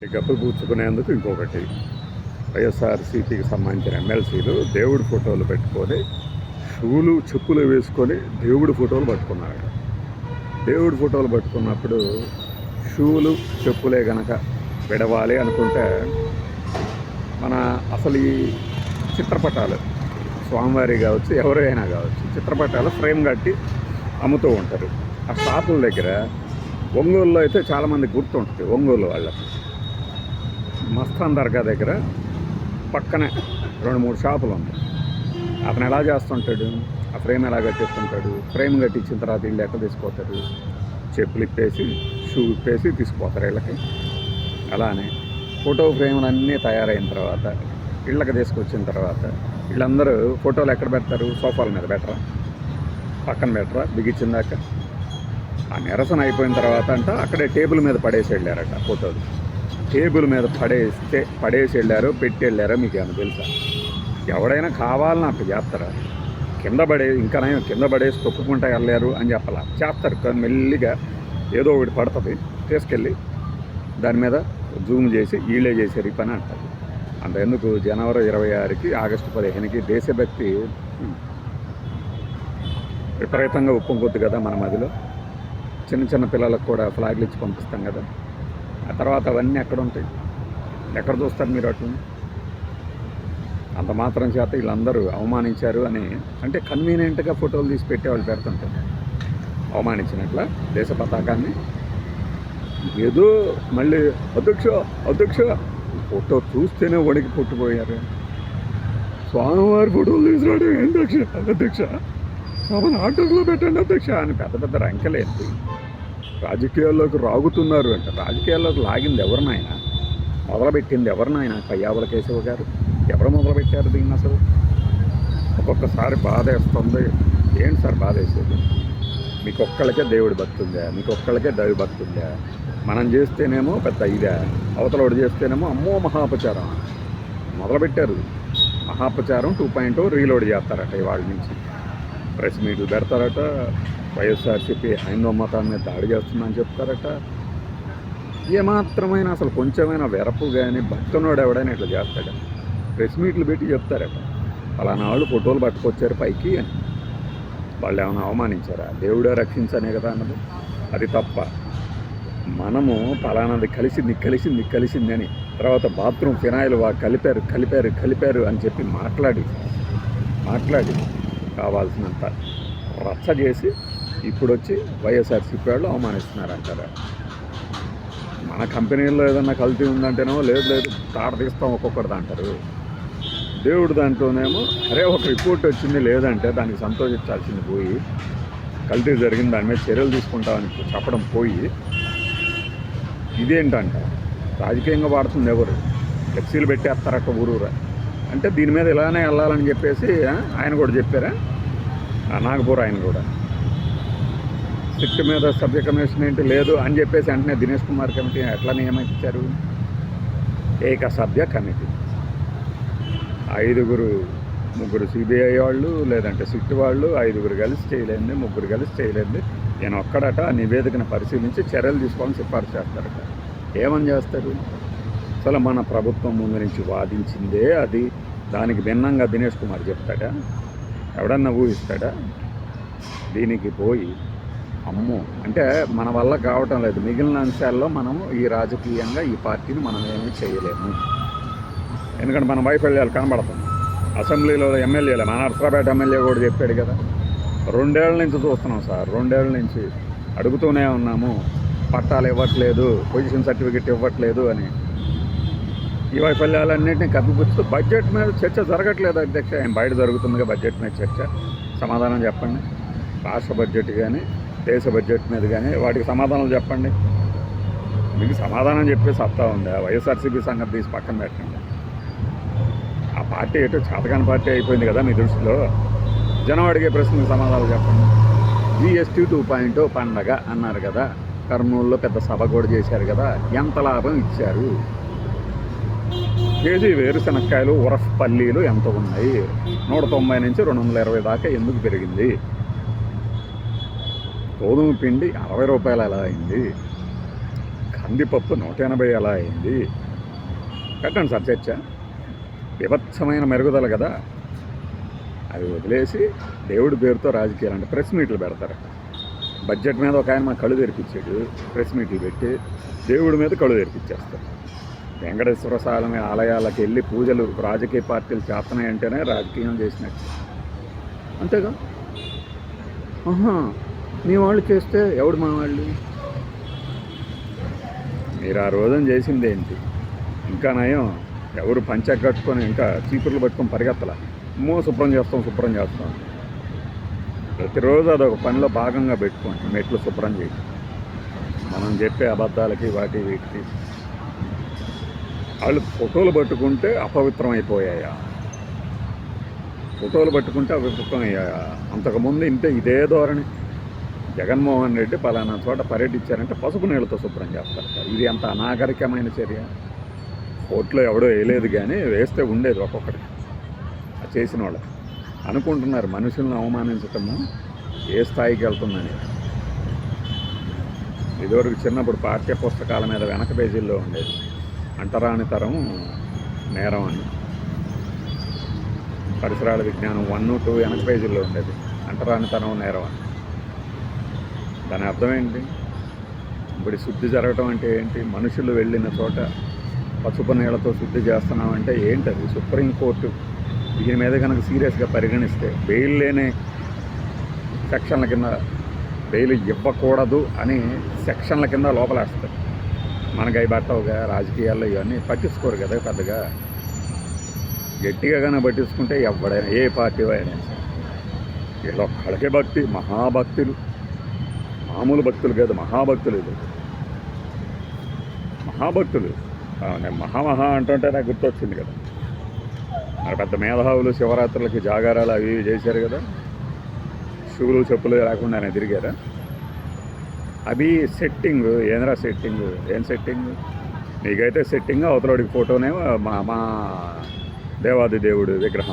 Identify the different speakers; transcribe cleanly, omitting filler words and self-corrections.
Speaker 1: గప్పు పూడ్చుకునేందుకు ఇంకొకటి వైఎస్ఆర్సీపీకి సంబంధించిన ఎమ్మెల్సీలు దేవుడి ఫోటోలు పెట్టుకొని షూలు చెప్పులు వేసుకొని దేవుడి ఫోటోలు పట్టుకున్నారు. దేవుడి ఫోటోలు పట్టుకున్నప్పుడు షూలు చెప్పులే గనక విడవాలి అనుకుంటే మన అసలు ఈ చిత్రపటాలు స్వామివారి కావచ్చు ఎవరైనా కావచ్చు చిత్రపటాలు ఫ్రేమ్ కట్టి అమ్ముతూ ఉంటారు. ఆ షాపుల దగ్గర ఒంగోలులో అయితే చాలామంది గుర్తుంటుంది. ఒంగోలు వాళ్ళకి మస్తాన్ దర్గా దగ్గర పక్కనే 2-3 షాపులు ఉన్నాయి. అతను ఎలా చేస్తుంటాడు, ఆ ఫ్రేమ్ ఎలా కట్టిస్తుంటాడు, ఫ్రేమ్ కట్టించిన తర్వాత వీళ్ళు ఎక్కడ తీసుకుపోతారు, చెప్పులు ఇప్పేసి షూ ఇప్పేసి తీసుకుపోతారు వీళ్ళకి. అలానే ఫోటో ఫ్రేమ్లు అన్నీ తయారైన తర్వాత ఇళ్ళకి తీసుకొచ్చిన తర్వాత వీళ్ళందరూ ఫోటోలు ఎక్కడ పెడతారు, సోఫాల మీద బెటరా, పక్కన బెటరా బిగించిందాక. ఆ నిరసన అయిపోయిన తర్వాత అంట అక్కడే టేబుల్ మీద పడేసి వెళ్ళారట ఫోటోలు. టేబుల్ మీద పడేసి వెళ్ళారో పెట్టి వెళ్ళారో మీకు ఏమైనా తెలుసా? ఎవడైనా కావాలని అట్లా చేస్తారా? కింద పడేసి తొక్కుకుంటా వెళ్ళారు అని చెప్పాలా, చేస్తారు. కానీ మెల్లిగా ఏదో ఒకటి పడుతుంది, తీసుకెళ్ళి దాని మీద జూమ్ చేసి వీళ్ళే చేశారు ఈ పని అంటారు. అంతెందుకు, జనవరి 26కి ఆగస్టు 15కి దేశభక్తి విపరీతంగా ఉప్పొంగుద్ది కదా మన మదిలో. చిన్న పిల్లలకు కూడా ఫ్లాగ్లు ఇచ్చి పంపిస్తాం కదా. ఆ తర్వాత అవన్నీ ఎక్కడ ఉంటాయి, ఎక్కడ చూస్తారు మీరు అటు? అంత మాత్రం చేత వీళ్ళందరూ అవమానించారు అని అంటే కన్వీనియంట్గా ఫోటోలు తీసి పెట్టేవాళ్ళు పెడుతుంటారు. అవమానించినట్ల దేశ పతాకాన్ని ఏదో మళ్ళీ అధ్యక్ష ఫోటో చూస్తేనే వణికి పుట్టిపోయారు. స్వామివారి ఫోటోలు తీసుకురావడం ఏంటి అధ్యక్ష, మన ఆటోలో పెట్టండి అధ్యక్ష అని పెద్ద రంకెలేంటి. రాజకీయాల్లోకి రాగుతున్నారు అంటే రాజకీయాల్లోకి లాగింది ఎవరినైనా, మొదలుపెట్టింది ఎవరినైనా? పయ్యావుల కేశవ గారు ఎవరు మొదలుపెట్టారు దీన్ని? అసలు ఒక్కొక్కసారి బాధ వేస్తుంది. ఏంటి సార్ బాధ వేసేది? మీకు ఒక్కళ్ళకే దేవుడి భక్తి ఉందా? మీకు ఒక్కళ్ళకే దైవ భక్తి ఉందా? మనం చేస్తేనేమో పెద్ద ఇదా, అవతలోడు చేస్తేనేమో అమ్మో మహాపచారం మొదలుపెట్టారు. మహాపచారం 2.0 రీలోడ్ చేస్తారట ఇవాళ నుంచి. ప్రెస్ మీట్లు పెడతారట, వైఎస్ఆర్సీపీ హైందవ మతాన్ని మీద దాడి చేస్తుందని చెప్తారట. ఏమాత్రమైనా అసలు కొంచెమైనా వెరపు కానీ భక్తునోడు ఎవడైనా ఇట్లా చేస్తాడు. ప్రెస్ మీట్లు పెట్టి చెప్తారట ఫలానా వాళ్ళు ఫోటోలు పట్టుకొచ్చారు పైకి అని. వాళ్ళు ఏమైనా అవమానించారా? దేవుడే రక్షించనే కదా అన్నది. అది తప్ప మనము ఫలానాది కలిసింది అని తర్వాత బాత్రూమ్ ఫినాయిల్ కలిపారు అని చెప్పి మాట్లాడి కావాల్సినంత రచ్చ చేసి ఇప్పుడు వచ్చి వైఎస్ఆర్సీపీ వాళ్ళు అవమానిస్తున్నారంటారా? మన కంపెనీల్లో ఏదన్నా కల్తీ ఉందంటేనేమో లేదు తాట తీస్తాం ఒక్కొక్కరిది అంటారు. దేవుడు దాంట్లోనేమో అరే ఒక రిపోర్ట్ వచ్చింది లేదంటే దానికి సంతోషించాల్సింది పోయి, కల్తీ జరిగింది దాని మీద చర్యలు తీసుకుంటామని చెప్పడం పోయి ఇదేంటంట రాజకీయంగా వాడుతుంది ఎవరు? ఫ్లెక్సీలు పెట్టేస్తారట ఊరూరా. అంటే దీని మీద ఇలానే వెళ్ళాలని చెప్పేసి ఆయన కూడా చెప్పారా? నాగపూర్ ఆయన కూడా సిట్ మీద సభ్య కమిషన్ ఏంటి లేదు అని చెప్పేసి వెంటనే దినేష్ కుమార్ కమిటీ ఎట్లా నియమించారు? ఏక సభ్య కమిటీ, 3 సిబిఐ వాళ్ళు లేదంటే సిట్ వాళ్ళు 5 కలిసి చేయలేండి, 3 కలిసి చేయలేండి. నేను ఒక్కడట ఆ నివేదికను పరిశీలించి చర్యలు తీసుకోవాలని సిఫార్సు చేస్తారట. ఏమని చేస్తారు? అసలు మన ప్రభుత్వం ముందు నుంచి వాదించిందే అది, దానికి భిన్నంగా దినేష్ కుమార్ చెప్తాడా? ఎవడన్నా ఊహిస్తాడా? దీనికి పోయి అమ్మో అంటే మన వల్ల కావటం లేదు, మిగిలిన అంశాల్లో మనము ఈ రాజకీయంగా ఈ పార్టీని మనం ఏమీ చేయలేము. ఎందుకంటే మన వైఫల్యాలు కనబడతాం. అసెంబ్లీలో ఎమ్మెల్యేలే, మన నర్సరాపేట ఎమ్మెల్యే కూడా చెప్పాడు కదా, 2 ఏళ్ల నుంచి చూస్తున్నాం సార్, 2 ఏళ్ల నుంచి అడుగుతూనే ఉన్నాము, పట్టాలు ఇవ్వట్లేదు, పొజిషన్ సర్టిఫికెట్ ఇవ్వట్లేదు అని. ఈ వైఫల్యాలన్నింటినీ కప్పిపుచ్చుతూ బడ్జెట్ మీద చర్చ జరగట్లేదు అధ్యక్ష. ఏం బయట జరుగుతుందిగా బడ్జెట్ మీద చర్చ? సమాధానం చెప్పండి. రాష్ట్ర బడ్జెట్ కానీ దేశ బడ్జెట్ మీద కానీ వాటికి సమాధానాలు చెప్పండి. మీకు సమాధానం చెప్పే సత్తా ఉందా? వైఎస్ఆర్సీపీ సంగతి తీసి పక్కన పెట్టండి. ఆ పార్టీ ఎటు చేతకాని పార్టీ అయిపోయింది కదా మీ దృష్టిలో. జనం అడిగే ప్రశ్నకు సమాధానాలు చెప్పండి. GST 2.0 పండగ అన్నారు కదా, కర్నూలులో పెద్ద సభ కూడా చేశారు కదా, ఎంత లాభం ఇచ్చారు? కేజీ వేరుశనక్కాయలు ఉరఫ్ పల్లీలు ఎంత ఉన్నాయి? 190 నుంచి 220 దాకా ఎందుకు పెరిగింది? గోధుమ పిండి 60 రూపాయలు ఎలా అయింది? కందిపప్పు 180 ఎలా అయింది? పెట్టండి సార్ చర్చ. వివత్సమైన మెరుగుదల కదా. అది వదిలేసి దేవుడి పేరుతో రాజకీయాలు అంటే ప్రెస్ మీట్లు పెడతారు. బడ్జెట్ మీద ఒక ఆయన మా కళ్ళు తెరిపించాడు, ప్రెస్ మీట్లు పెట్టి దేవుడి మీద కళ్ళు తెరిపించేస్తారు. వెంకటేశ్వర స్వామి ఆలయాలకు వెళ్ళి పూజలు రాజకీయ పార్టీలు చేస్తున్నాయంటేనే రాజకీయం చేసినట్టు. అంతేగా. మీ వాళ్ళు చేస్తే ఎవడు మా వాళ్ళు? మీరు ఆ రోజున చేసింది ఏంటి? ఇంకా నయం, ఎవరు పంచ కట్టుకొని ఇంకా చీపుర్లు పట్టుకొని పరిగెత్తలా. శుభ్రం చేస్తాం. ప్రతిరోజు అదొక పనిలో భాగంగా పెట్టుకోండి. మెట్లు శుభ్రం చేయండి. మనం చెప్పే అబద్ధాలకి వీటికి వాళ్ళు ఫోటోలు పట్టుకుంటే అపవిత్రం అయిపోయాయా? అంతకుముందు ఇదే ధోరణి. జగన్మోహన్ రెడ్డి పలానా చోట పర్యటించారంటే పసుపు నీళ్ళతో శుభ్రం చేస్తారు సార్. ఇది అంత అనాగరికమైన చర్య. కోర్టులో ఎవడో వేయలేదు, కానీ వేస్తే ఉండేది ఒక్కొక్కటి. చేసిన వాళ్ళు అనుకుంటున్నారు మనుషులను అవమానించటము ఏ స్థాయికి వెళ్తుందని. ఇదివరకు చిన్నప్పుడు పాఠ్య పుస్తకాల మీద వెనక పేజీల్లో ఉండేది అంటరాని తరం నేరం అని. పరిసరాల విజ్ఞానం 1, 2 వెనక పేజీల్లో ఉండేది అంటరాని తరం నేరం అని. దాని అర్థం ఏంటి? ఇప్పుడు శుద్ధి జరగటం అంటే ఏంటి? మనుషులు వెళ్ళిన చోట పసుపు నీళ్ళతో శుద్ధి చేస్తున్నామంటే ఏంటది? సుప్రీంకోర్టు దీని మీద కనుక సీరియస్గా పరిగణిస్తే బెయిల్ లేని సెక్షన్ల కింద బెయిల్ ఇవ్వకూడదు అని సెక్షన్ల కింద లోపలేస్తారు. మనకు అవి పట్టవుగా. రాజకీయాల్లో ఇవన్నీ పట్టించుకోరు కదా పెద్దగా. గట్టిగా కానీ పట్టించుకుంటే ఎవడైనా ఏ పార్టీ అయినా సరే వీళ్ళొక్కడికే భక్తి. మహాభక్తులు, మామూలు భక్తులు కాదు, మహాభక్తులు. ఇది మహాభక్తులు. నేను మహా అంటుంటే నాకు గుర్తొచ్చింది కదా, మరి పెద్ద మేధావులు శివరాత్రులకి జాగారాలు అవి చేశారు కదా. షూలు చెప్పులు లేకుండానే తిరిగారా? అవి సెట్టింగ్. ఏంద్రా సెట్టింగ్? ఏం సెట్టింగ్? నీకైతే సెట్టింగ్, అవతలోడికి ఫోటోనే మా దేవాది దేవుడు విగ్రహం